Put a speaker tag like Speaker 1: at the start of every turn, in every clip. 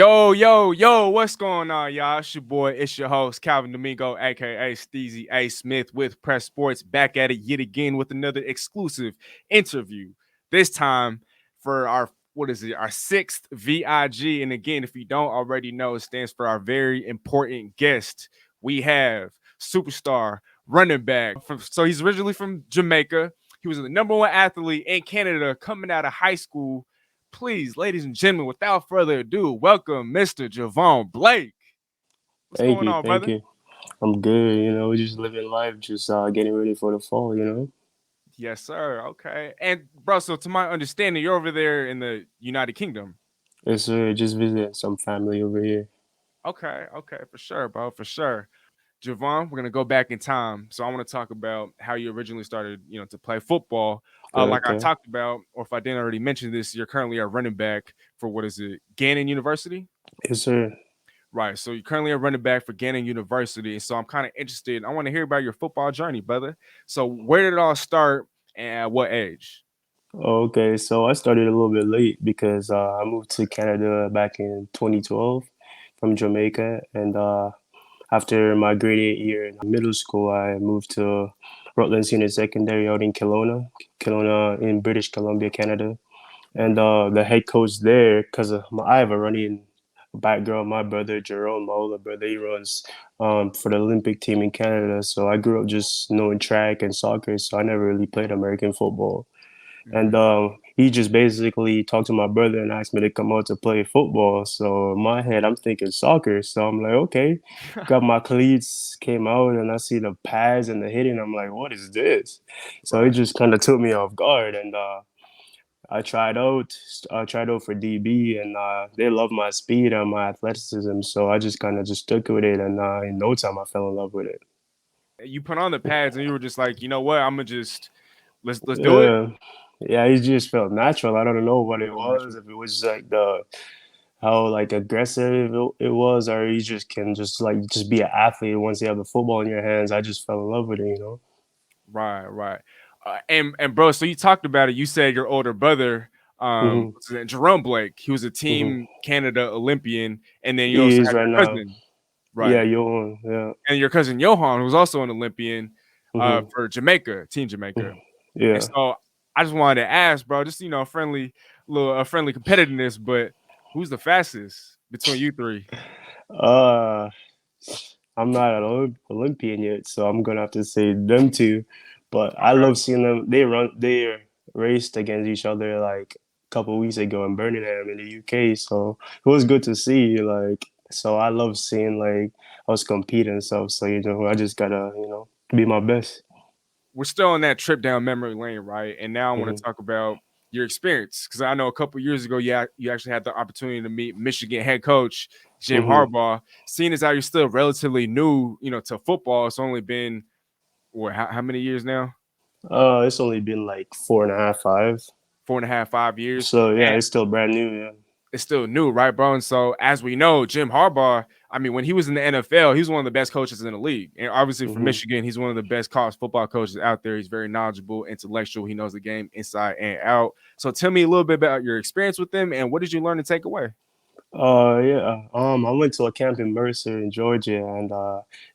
Speaker 1: Yo, what's going on, y'all? It's your boy, it's your host, Calvin Domingo, aka Steezy A. Smith with Press Sports, back at it yet again with another exclusive interview. This time for our sixth VIG. And again, if you don't already know, it stands for our very important guest. We have superstar running back. So he's originally from Jamaica. He was the number one athlete in Canada coming out of high school. Please, ladies and gentlemen, without further ado, welcome Mr. Jhavaun Blake. What's
Speaker 2: Thank
Speaker 1: going
Speaker 2: you,
Speaker 1: on,
Speaker 2: thank
Speaker 1: brother?
Speaker 2: you. I'm good, just living life, just getting ready for the fall.
Speaker 1: Yes, sir. Okay. And bro, so to my understanding, you're over there in the United Kingdom.
Speaker 2: It's just visiting some family over here.
Speaker 1: Okay, for sure, bro, for sure. Jhavaun, we're gonna go back in time. So I want to talk about how you originally started, to play football. Like I
Speaker 2: Okay.
Speaker 1: talked about, or if I didn't already mention this, you're currently a running back for what is it, Gannon University?
Speaker 2: Yes, sir.
Speaker 1: Right. So you're currently a running back for Gannon University. So I'm kind of interested. I want to hear about your football journey, brother. So where did it all start and at what age?
Speaker 2: Okay, so I started a little bit late because I moved to Canada back in 2012 from Jamaica, and after my grade 8 year in middle school, I moved to Rutland Senior Secondary out in Kelowna in British Columbia, Canada. And the head coach there, because I have a running background. My brother Jerome, my older brother, he runs for the Olympic team in Canada. So I grew up just knowing track and soccer. So I never really played American football. And
Speaker 1: Mm-hmm.
Speaker 2: he just basically talked to my brother and asked me to come out to play football. So in my head, I'm thinking soccer. So I'm like, okay, got my cleats, came out, and I see the pads and the hitting. I'm like, what is this? So it
Speaker 1: Right.
Speaker 2: just kind of took me off guard. And I tried out. I tried out for DB, and they love my speed and my athleticism. So I just kind of just stuck with it, and in no time I fell in love with it.
Speaker 1: You put on the pads and you were just like, you know what? I'm gonna just let's do it.
Speaker 2: Yeah, yeah, it just felt natural. I don't know what it
Speaker 1: Felt
Speaker 2: was.
Speaker 1: natural.
Speaker 2: If it was like the how like aggressive it was, or you just can just be an athlete once you have the football in your hands. I just fell in love with it.
Speaker 1: Right. And bro, so you talked about it. You said your older brother,
Speaker 2: Hmm.
Speaker 1: what's his name? Jhavaun Blake. He was a
Speaker 2: Hmm.
Speaker 1: Team Canada Olympian, and then you
Speaker 2: He
Speaker 1: also
Speaker 2: is
Speaker 1: have
Speaker 2: right
Speaker 1: your
Speaker 2: now.
Speaker 1: cousin,
Speaker 2: Yeah,
Speaker 1: right?
Speaker 2: you. Yeah.
Speaker 1: And your cousin Johan, who's also an Olympian
Speaker 2: Hmm.
Speaker 1: for Jamaica, Team Jamaica. And
Speaker 2: Yeah.
Speaker 1: so I just wanted to ask, bro, just friendly competitiveness, but who's the fastest between you three?
Speaker 2: Uh, I'm not an Olympian yet, so I'm gonna have to say them two. But I
Speaker 1: Okay.
Speaker 2: love seeing them. They raced against each other like a couple weeks ago in Birmingham in the UK. So it was good to see. So I love seeing like us compete and stuff. So I just gotta be my best.
Speaker 1: We're still on that trip down memory lane, right? And now I want
Speaker 2: Hmm.
Speaker 1: to talk about your experience because I know a couple years ago, you actually had the opportunity to meet Michigan head coach Jim
Speaker 2: Hmm.
Speaker 1: Harbaugh. Seeing as how you're still relatively new, to football, it's only been what how many years now?
Speaker 2: It's only been like 4.5, 5.
Speaker 1: 4.5, 5 years.
Speaker 2: So yeah, it's still brand new. Yeah.
Speaker 1: It's still new, right, bro? And so, as we know, Jim Harbaugh, I mean, when he was in the NFL, he was one of the best coaches in the league. And obviously, for
Speaker 2: Hmm.
Speaker 1: Michigan, he's one of the best college football coaches out there. He's very knowledgeable, intellectual. He knows the game inside and out. So, tell me a little bit about your experience with him and what did you learn to take away?
Speaker 2: Yeah. I went to a camp in Mercer in Georgia, and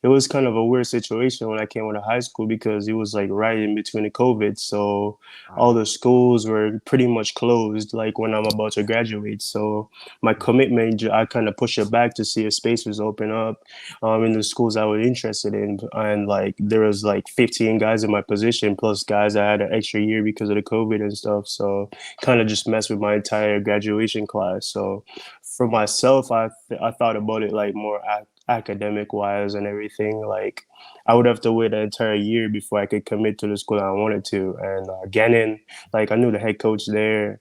Speaker 2: it was kind of a weird situation when I came out of high school because it was like right in between the COVID, so all
Speaker 1: Wow.
Speaker 2: the schools were pretty much closed. Like when I'm about to graduate, so my commitment, I kind of pushed it back to see if space was open up, in the schools I was interested in, and like there was like 15 guys in my position plus guys that had an extra year because of the COVID and stuff. So kind of just messed with my entire graduation class. So for myself, I thought about it like more academic wise and everything. Like I would have to wait an entire year before I could commit to the school I wanted to. And Gannon, like I knew the head coach there.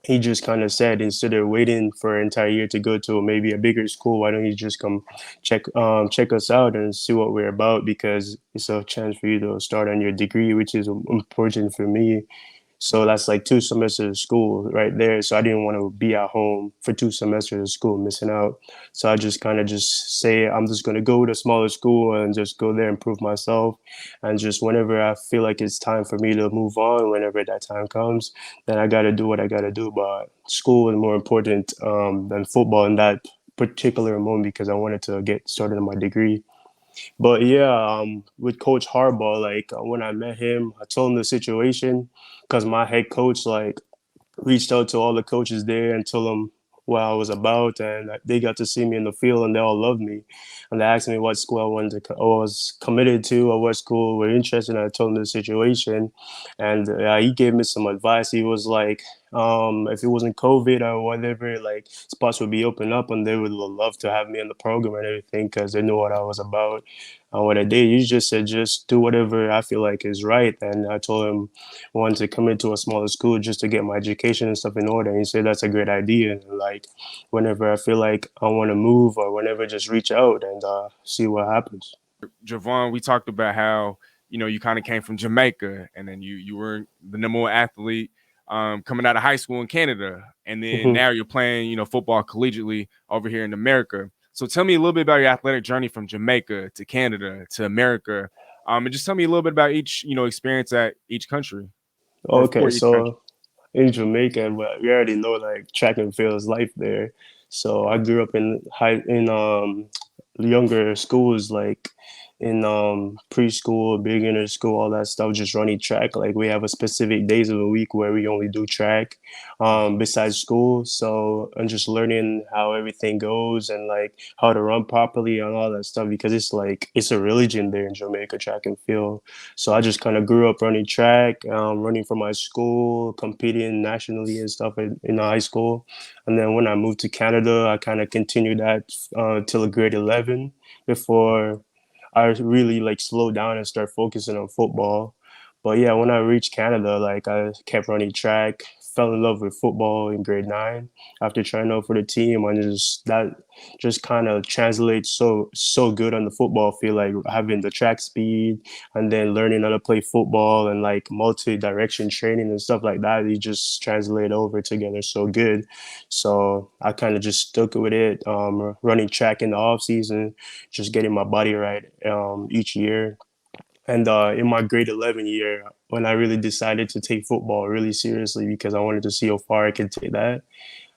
Speaker 2: He just kind of said instead of waiting for an entire year to go to maybe a bigger school, why don't you just come check us out and see what we're about, because it's a chance for you to start on your degree, which is important for me. So that's like 2 semesters of school right there. So I didn't want to be at home for 2 semesters of school missing out. So I just kind of just say I'm just going to go to a smaller school and just go there and prove myself. And just whenever I feel like it's time for me to move on, whenever that time comes, then I got to do what I got to do. But school is more important than football in particular moment because I wanted to get started on my degree. But yeah, with Coach Harbaugh, like when I met him, I told him the situation because my head coach like reached out to all the coaches there and told them what I was about, and they got to see me in the field, and they all loved me. And they asked me what school I wanted to, or was committed to, or what school were interested in. I told them the situation, and he gave me some advice. He was like, if it wasn't COVID or whatever, like spots would be open up, and they would love to have me in the program and everything because they knew what I was about. And what I did, you just said, just do whatever I feel like is right. And I told him wanted to come into a smaller school just to get my education and stuff in order. And he said that's a great idea. And like whenever I feel like I want to move or whenever, just reach out and see what happens.
Speaker 1: Jhavaun, we talked about how you kind of came from Jamaica, and then you were the number one athlete coming out of high school in Canada, and then
Speaker 2: Hmm.
Speaker 1: now you're playing football collegiately over here in America. So tell me a little bit about your athletic journey from Jamaica to Canada to America, and just tell me a little bit about each experience at each country or
Speaker 2: Okay,
Speaker 1: for each country.
Speaker 2: so in Jamaica, but we already know like track and field is life there. So I grew up in younger schools like in preschool, beginner school, all that stuff, just running track. Like we have a specific days of the week where we only do track besides school. So I'm just learning how everything goes and like how to run properly and all that stuff because it's like it's a religion there in Jamaica, track and field. So I just kind of grew up running track, running for my school, competing nationally and stuff in high school. And then when I moved to Canada, I kind of continued that till grade 11 before I really like slowed down and start focusing on football. But yeah, when I reached Canada, like I kept running track, fell in love with football in grade 9 after trying out for the team, and just that just kind of translates so good on the football field, like having the track speed and then learning how to play football and like multi-direction training and stuff like that. You just translate over together so good. So I kind of just stuck with it, running track in the off season, just getting my body right each year. And in my grade 11 year, when I really decided to take football really seriously because I wanted to see how far I could take that,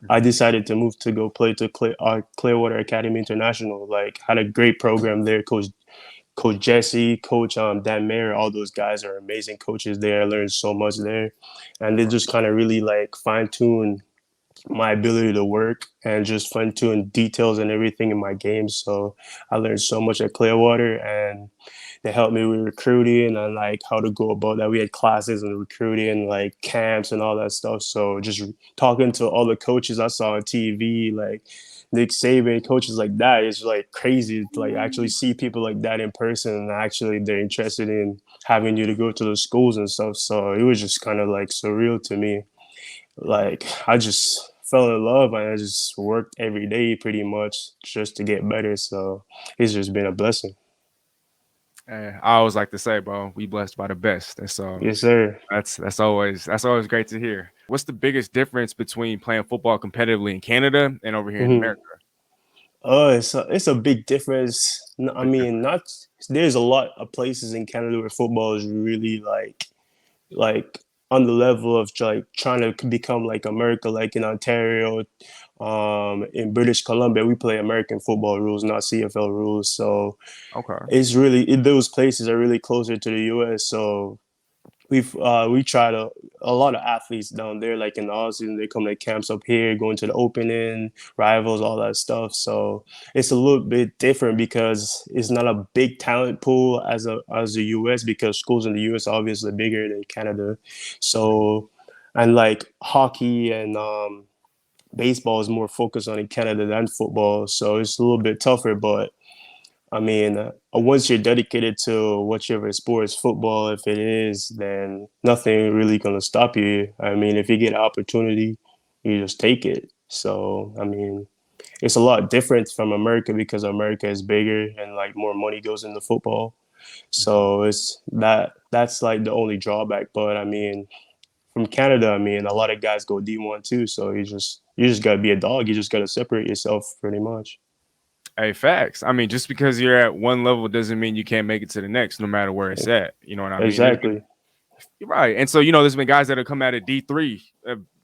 Speaker 2: I
Speaker 1: Mhm.
Speaker 2: decided to move to go play to Clearwater Academy International. Like, had a great program there. Coach Jesse, Coach Dan Mayer, all those guys are amazing coaches there. I learned so much there, and they just kind of really like fine tune my ability to work and just fine tune details and everything in my game. So I learned so much at Clearwater, and they helped me with recruiting and like how to go about that. We had classes and recruiting, like camps and all that stuff. So just talking to all the coaches I saw on TV, like Nick Saban, coaches like that, it's like crazy to like actually see people like that in person and actually they're interested in having you to go to the schools and stuff. So it was just kind of like surreal to me. Like I just fell in love and I just worked every day pretty much just to get better. So it's just been a blessing.
Speaker 1: I always like to say, bro, we blessed by the best, and so
Speaker 2: Yes, sir.
Speaker 1: that's always great to hear. What's the biggest difference between playing football competitively in Canada and over here in
Speaker 2: Hmm.
Speaker 1: America?
Speaker 2: Oh, it's a big difference. I
Speaker 1: Big
Speaker 2: mean,
Speaker 1: difference.
Speaker 2: not there's a lot of places in Canada where football is really like on the level of like trying to become like America, like in Ontario, in British Columbia, we play American football rules, not CFL rules. So
Speaker 1: Okay.
Speaker 2: it's really those places are really closer to the US. So we try to a lot of athletes down there like in the off season they come to camps up here going to the opening rivals all that stuff so it's a little bit different because it's not a big talent pool as the US because schools in the US are obviously bigger than Canada so and like hockey and baseball is more focused on in Canada than football so it's a little bit tougher but I mean, once you're dedicated to whichever sport is football, if it is, then nothing really gonna stop you. I mean, if you get an opportunity, you just take it. So, I mean, it's a lot different from America because America is bigger and like more money goes into football.
Speaker 1: Mhm.
Speaker 2: So that's like the only drawback. But I mean, from Canada, I mean, a lot of guys go D1 too. So you just gotta be a dog. You just gotta separate yourself pretty much.
Speaker 1: Hey, facts. I mean, just because you're at one level doesn't mean you can't make it to the next, no matter where it's at. You know what I mean? There's been
Speaker 2: Exactly.
Speaker 1: You're right, and so there's been guys that have come out of D3,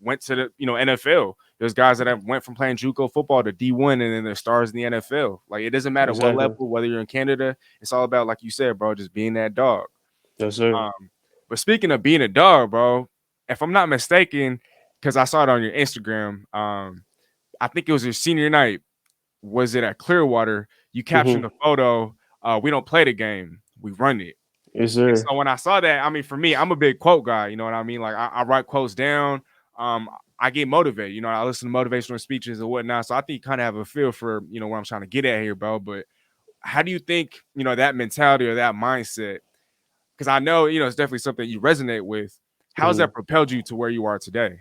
Speaker 1: went to the NFL. There's guys that have went from playing JUCO football to D1 and then they're stars in the NFL. Like it doesn't matter what
Speaker 2: Exactly.
Speaker 1: level, whether you're in Canada, it's all about, like you said, bro, just being that dog.
Speaker 2: Yes, sir.
Speaker 1: Um, but speaking of being a dog, bro, if I'm not mistaken, because I saw it on your Instagram, I think it was your senior night. Was it at Clearwater? You captioned
Speaker 2: Hmm.
Speaker 1: the photo. We don't play the game, we run it.
Speaker 2: Yes,
Speaker 1: And
Speaker 2: sir.
Speaker 1: so when I saw that, I mean, for me, I'm a big quote guy. You know what I mean? Like I write quotes down. Um, I get motivated. You know, I listen to motivational speeches and whatnot. So I think you kind of have a feel for what I'm trying to get at here, bro. But how do you think that mentality or that mindset? Because I know it's definitely something you resonate with. How has
Speaker 2: Mhm.
Speaker 1: that propelled you to where you are today?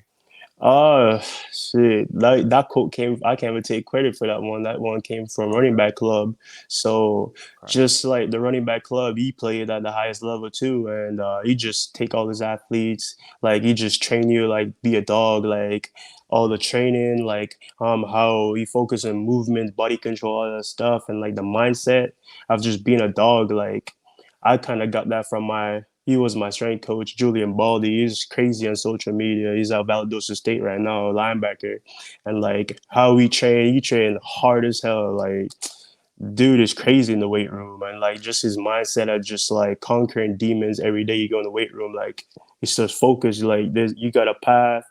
Speaker 2: Uh, Shit. That quote came. I can't even take credit for that one. That one came from running back club. So
Speaker 1: Okay.
Speaker 2: just like the running back club, he played at the highest level too, and he just take all his athletes. Like he just train you like be a dog. Like all the training, like how he focus on movement, body control, all that stuff, and like the mindset of just being a dog. Like I kind of got that from my he was my strength coach, Julian Baldy. He's crazy on social media. He's at Valdosta State right now, linebacker. And like how he trained hard as hell. Like dude is crazy in the weight room, and like just his mindset of just like conquering demons every day you go in the weight room. Like it's just focused. Like there's you got a path,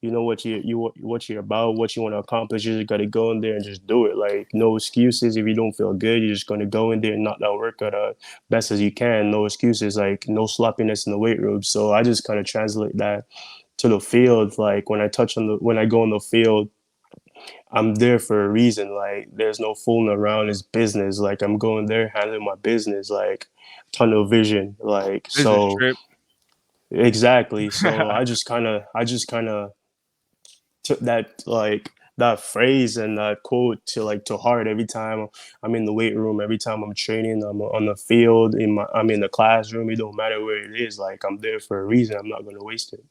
Speaker 2: you know what you're about, what you want to accomplish. You just got to go in there and just do it. Like no excuses. If you don't feel good, you're just gonna go in there and knock that workout out best as you can. No excuses. Like no sloppiness in the weight room. So I just kind of translate that to the field. Like when I go on the field, I'm there for a reason. Like there's no fooling around. It's business. Like I'm going there handling my business. Like tunnel vision. Like
Speaker 1: Business
Speaker 2: so
Speaker 1: trip.
Speaker 2: exactly. So I just kind of took that phrase and that quote to heart every time I'm in the weight room, every time I'm training, I'm on the field, I'm in the classroom. It don't matter where it is. Like I'm there for a reason. I'm not gonna waste it.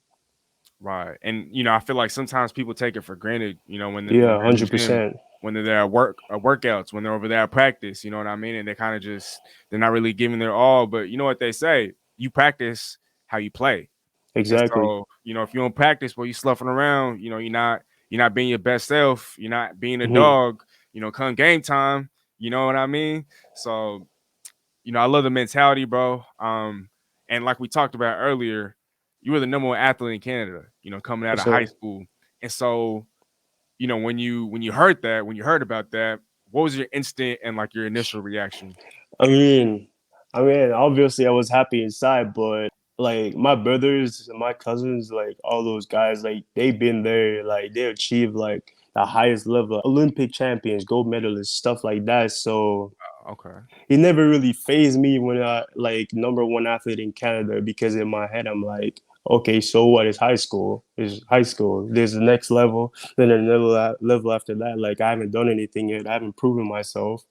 Speaker 1: Right. And I feel like sometimes people take it for granted, when
Speaker 2: Yeah,
Speaker 1: they're in the
Speaker 2: hundred
Speaker 1: gym,
Speaker 2: percent.
Speaker 1: when they're there at workouts, when they're over there at practice, you know what I mean? And they kind of just they're not really giving their all. But you know what they say? You practice how you play. And
Speaker 2: Exactly.
Speaker 1: so, if you don't practice while you sloughing around, you're not being your best self, you're not being a
Speaker 2: Hmm.
Speaker 1: dog, come game time, you know what I mean? So, I love the mentality, bro. And like we talked about earlier, you were the number one athlete in Canada, coming out
Speaker 2: Yes,
Speaker 1: of high
Speaker 2: sir.
Speaker 1: school. And so, when you heard that, when you heard about that, what was your instant and like your initial reaction?
Speaker 2: I mean, obviously I was happy inside, but like my brothers and my cousins, like all those guys, like they've been there, like they achieved like the highest level, Olympic champions, gold medalists, stuff like that. So
Speaker 1: Okay.
Speaker 2: it never really phased me when I like number one athlete in Canada because in my head I'm like, okay, so what is high school? Is high school. There's the next level, then another level after that. Like I haven't done anything yet. I haven't proven myself.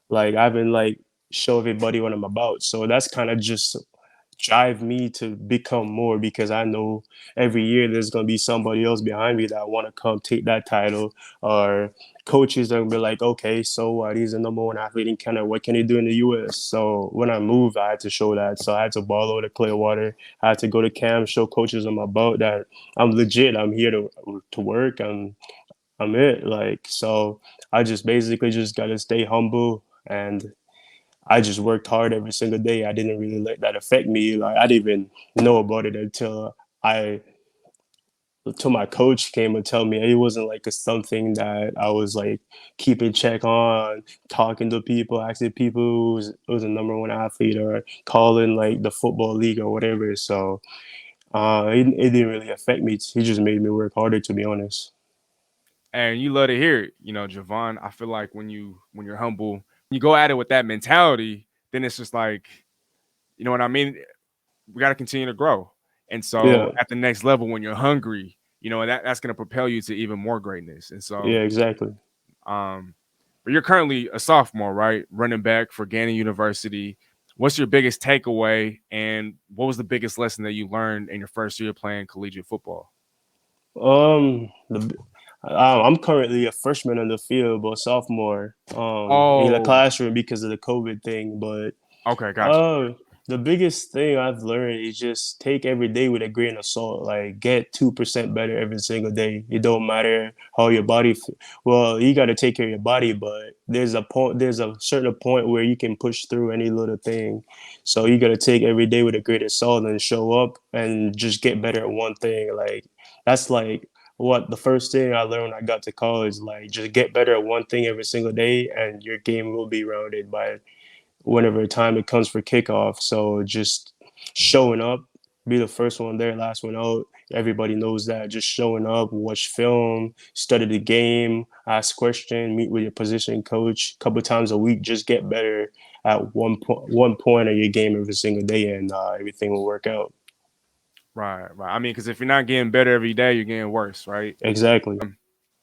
Speaker 2: Like I haven't like show everybody what I'm about. So that's kind of just drive me to become more because I know every year there's gonna be somebody else behind me that want to come take that title, or coaches are gonna be like, okay, so what? He's the number one athlete in Canada. What can he do in the U.S.? So when I moved, I had to show that. So I had to ball over to Clearwater. I had to go to camp, show coaches I'm about that I'm legit. I'm here to work. I'm it. Like so, I just basically just gotta stay humble and I just worked hard every single day. I didn't really let that affect me. Like I didn't even know about it I until my coach came and tell me it wasn't like a something that I was like keeping check on, talking to people, asking people who's a number one athlete or calling like the football league or whatever. So it didn't really affect me. He just made me work harder, to be honest.
Speaker 1: And you love to hear it, Jhavaun. I feel like when you're humble, you go at it with that mentality, then it's just like, you know what I mean? We got to continue to grow. And so
Speaker 2: Yeah,
Speaker 1: at the next level, when you're hungry, that's going to propel you to even more greatness. And so,
Speaker 2: yeah, exactly.
Speaker 1: um, but you're currently a sophomore, right? Running back for Gannon University. What's your biggest takeaway, and what was the biggest lesson that you learned in your first year playing collegiate football?
Speaker 2: The I'm currently a freshman on the field, but sophomore in the
Speaker 1: Oh,
Speaker 2: classroom because of the COVID thing. But
Speaker 1: okay, gotcha.
Speaker 2: uh, The biggest thing I've learned is just take every day with a grain of salt. Like get 2% better every single day. It don't matter how your body. Well, you got to take care of your body, but there's a point. There's a certain point where you can push through any little thing. So you got to take every day with a grain of salt and show up and just get better at one thing. Like that's like what the first thing I learned when I got to college. Like just get better at one thing every single day, and your game will be rounded by whenever time it comes for kickoff. So just showing up, be the first one there, last one out. Everybody knows that. Just showing up, watch film, study the game, ask question, meet with your position coach a couple times a week. Just get better at one point of your game every single day, and everything will work out.
Speaker 1: Right, right. I mean, because if you're not getting better every day, you're getting worse, right?
Speaker 2: Exactly.
Speaker 1: Um,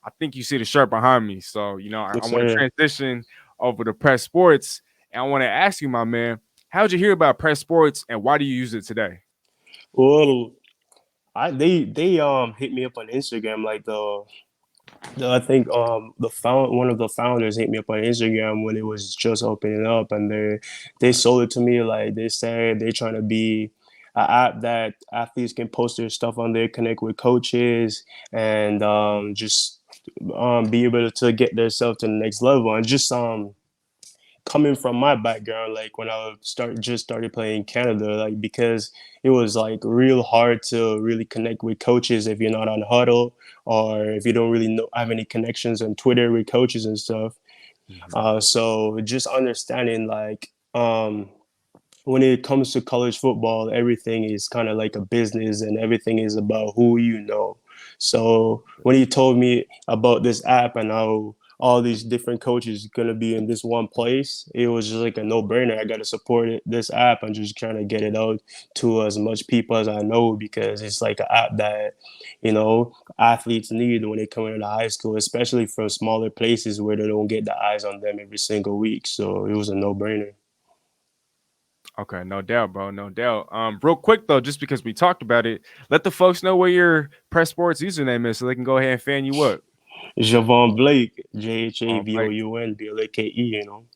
Speaker 1: I think you see the shirt behind me, so I
Speaker 2: Yes,
Speaker 1: want to
Speaker 2: sir.
Speaker 1: transition over to press sports, and I want to ask you, my man, how'd you hear about press sports, and why do you use it today?
Speaker 2: Well, they hit me up on Instagram like I think the found one of the founders hit me up on Instagram when it was just opening up, and they
Speaker 1: Right.
Speaker 2: sold it to me. Like they said they're trying to be an app that athletes can post their stuff on there, connect with coaches, and just be able to get themselves to the next level. And just coming from my background, like when I started playing Canada, like because it was like real hard to really connect with coaches if you're not on huddle or if you don't really know have any connections on Twitter with coaches and stuff.
Speaker 1: Mhm.
Speaker 2: So just understanding like when it comes to college football, everything is kind of like a business and everything is about who you know. So when he told me about this app and how all these different coaches gonna be in this one place, it was just like a no-brainer. I gotta support this app and just trying to get it out to as much people as I know because it's like an app that, athletes need when they come into high school, especially from smaller places where they don't get the eyes on them every single week. So it was a no-brainer.
Speaker 1: Okay, no doubt, bro, no doubt. Real quick though, just because we talked about it, let the folks know where your press sports username is, so they can go ahead and fan you up.
Speaker 2: Jhavaun Blake,
Speaker 1: Blake.
Speaker 2: Jhavoun Blake,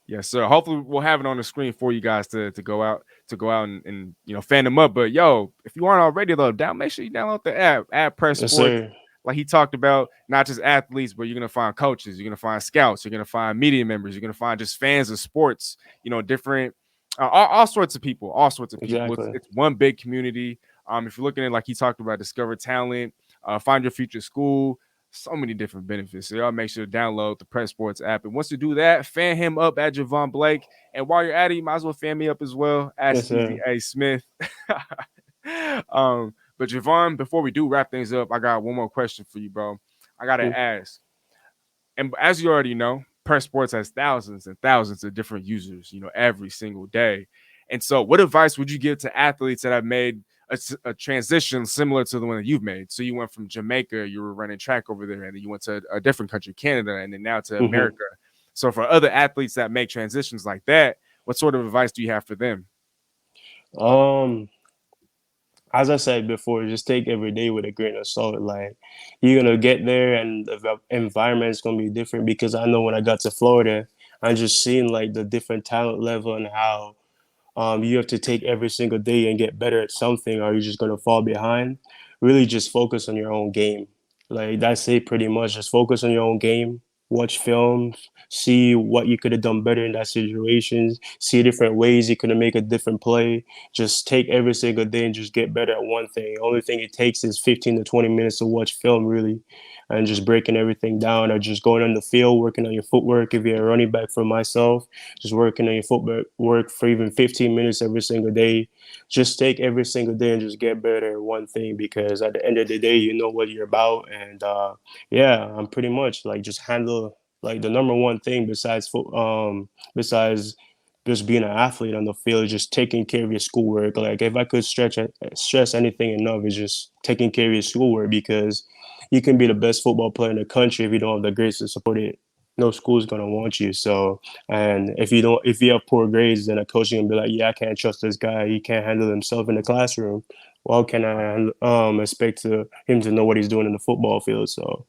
Speaker 1: Yes, sir. Hopefully, we'll have it on the screen for you guys to go out and fan them up. But yo, if you aren't already though, make sure you download the app. App Press
Speaker 2: Yes,
Speaker 1: Sports,
Speaker 2: sir.
Speaker 1: like he talked about, not just athletes, but you're gonna find coaches, you're gonna find scouts, you're gonna find media members, you're gonna find just fans of sports. Different, all sorts of people, all sorts of people. It's
Speaker 2: Exactly.
Speaker 1: it's one big community. If you're looking at like he talked about, discover talent, find your future school, so many different benefits. So y'all make sure to download the Press Sports app. And once you do that, fan him up at Jhavaun Blake. And while you're at it, you might as well fan me up as well at
Speaker 2: Yes,
Speaker 1: Steezy
Speaker 2: sir.
Speaker 1: A. Smith. But Jhavaun, before we do wrap things up, I got one more question for you, bro. I gotta
Speaker 2: Mm.
Speaker 1: ask. And as you already know, Press Sports has thousands and thousands of different users, every single day. And so, what advice would you give to athletes that have made a transition similar to the one that you've made? So, you went from Jamaica, you were running track over there, and then you went to a different country, Canada, and then now to
Speaker 2: Mm-hmm.
Speaker 1: America. So, for other athletes that make transitions like that, what sort of advice do you have for them?
Speaker 2: Um, as I said before, just take every day with a grain of salt. Like you're gonna get there, and the environment's gonna be different. Because I know when I got to Florida, I just seen like the different talent level and how you have to take every single day and get better at something, or you're just gonna fall behind. Really, just focus on your own game. Like that's it, pretty much. Just focus on your own game. Watch films, see what you could have done better in that situation, see different ways you could have made a different play. Just take every single day and just get better at one thing. Only thing it takes is 15 to 20 minutes to watch film, really, and just breaking everything down, or just going on the field, working on your footwork. If you're a running back for myself, just working on your footwork work for even 15 minutes every single day. Just take every single day and just get better at one thing because at the end of the day, you know what you're about. And yeah, I'm pretty much like just handle like the number one thing besides just being an athlete on the field, just taking care of your schoolwork. Like if I could stress anything enough, is just taking care of your schoolwork because you can be the best football player in the country if you don't have the grades to support it. No school's gonna want you. So, and if you have poor grades, then a coach is gonna be like, yeah, I can't trust this guy. He can't handle himself in the classroom. how can I expect him to know what he's doing in the football field? So,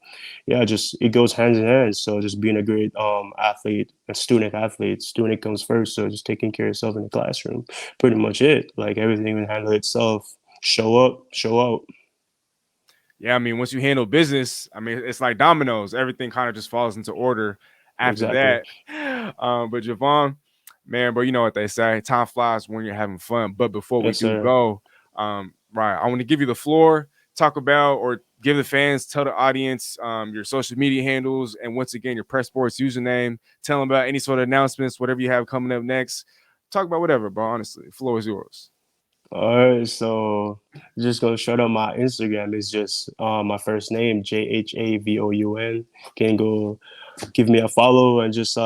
Speaker 2: yeah, just it goes hands in hand. So just being a great athlete, a student athlete, student comes first. So just taking care of yourself in the classroom, pretty much it. Like everything will handle itself. Show up, show out.
Speaker 1: Yeah, I mean, once you handle business, I mean, it's like dominoes. Everything kind of just falls into order after
Speaker 2: Exactly.
Speaker 1: that. But Jhavaun, man, bro, you know what they say: time flies when you're having fun. But before we
Speaker 2: Yes,
Speaker 1: do
Speaker 2: sir.
Speaker 1: go, right, I want to give you the floor. Talk about or give the fans, tell the audience your social media handles, and once again your press sports username. Tell them about any sort of announcements, whatever you have coming up next. Talk about whatever, bro. Honestly, the floor is yours.
Speaker 2: All right, so just gonna shout out my Instagram. It's just my first name, Jhavoun. Can go give me a follow and just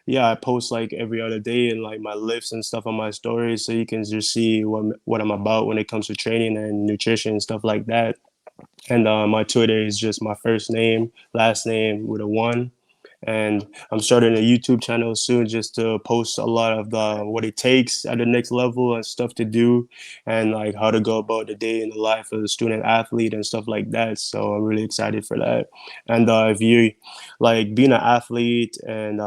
Speaker 2: yeah, I post like every other day and like my lifts and stuff on my stories, so you can just see what I'm about when it comes to training and nutrition and stuff like that. And my Twitter is just my first name, last name with a one. And I'm starting a YouTube channel soon just to post a lot of the what it takes at the next level and stuff to do, and like how to go about the day in the life of a student athlete and stuff like that. So I'm really excited for that. And if you like being an athlete and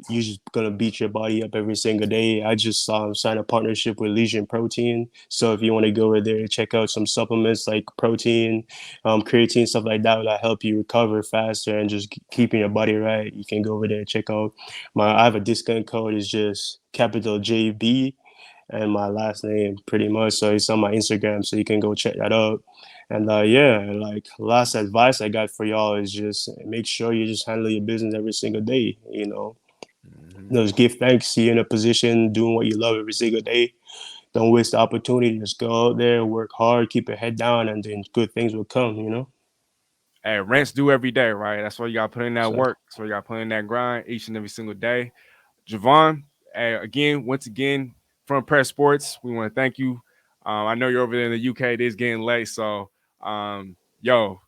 Speaker 2: you're just gonna beat your body up every single day, I just signed a partnership with Legion Protein. So if you want to go over there, check out some supplements like protein, creatine, stuff like that will help you recover faster and just keeping your body right. You can go over there and check out I have a discount code. It's just capital JB and my last name pretty much. So it's on my Instagram, so you can go check that out. And yeah, like last advice I got for y'all is just make sure you just handle your business every single day.
Speaker 1: Mhm.
Speaker 2: Just give thanks. You're in a position doing what you love every single day. Don't waste the opportunity. Just go out there, work hard, keep your head down, and then good things will come.
Speaker 1: Hey, rents due every day, right? That's why you got to put in that
Speaker 2: So
Speaker 1: work. So you got to put in that grind each and every single day. Jhavaun, hey, again, once again, from Press Sports, we want to thank you. I know you're over there in the UK. It is getting late. So, yo,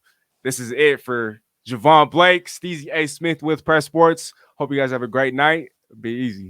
Speaker 1: this is it for Jhavaun Blake, Steezy A. Smith with Press Sports. Hope you guys have a great night. Be easy.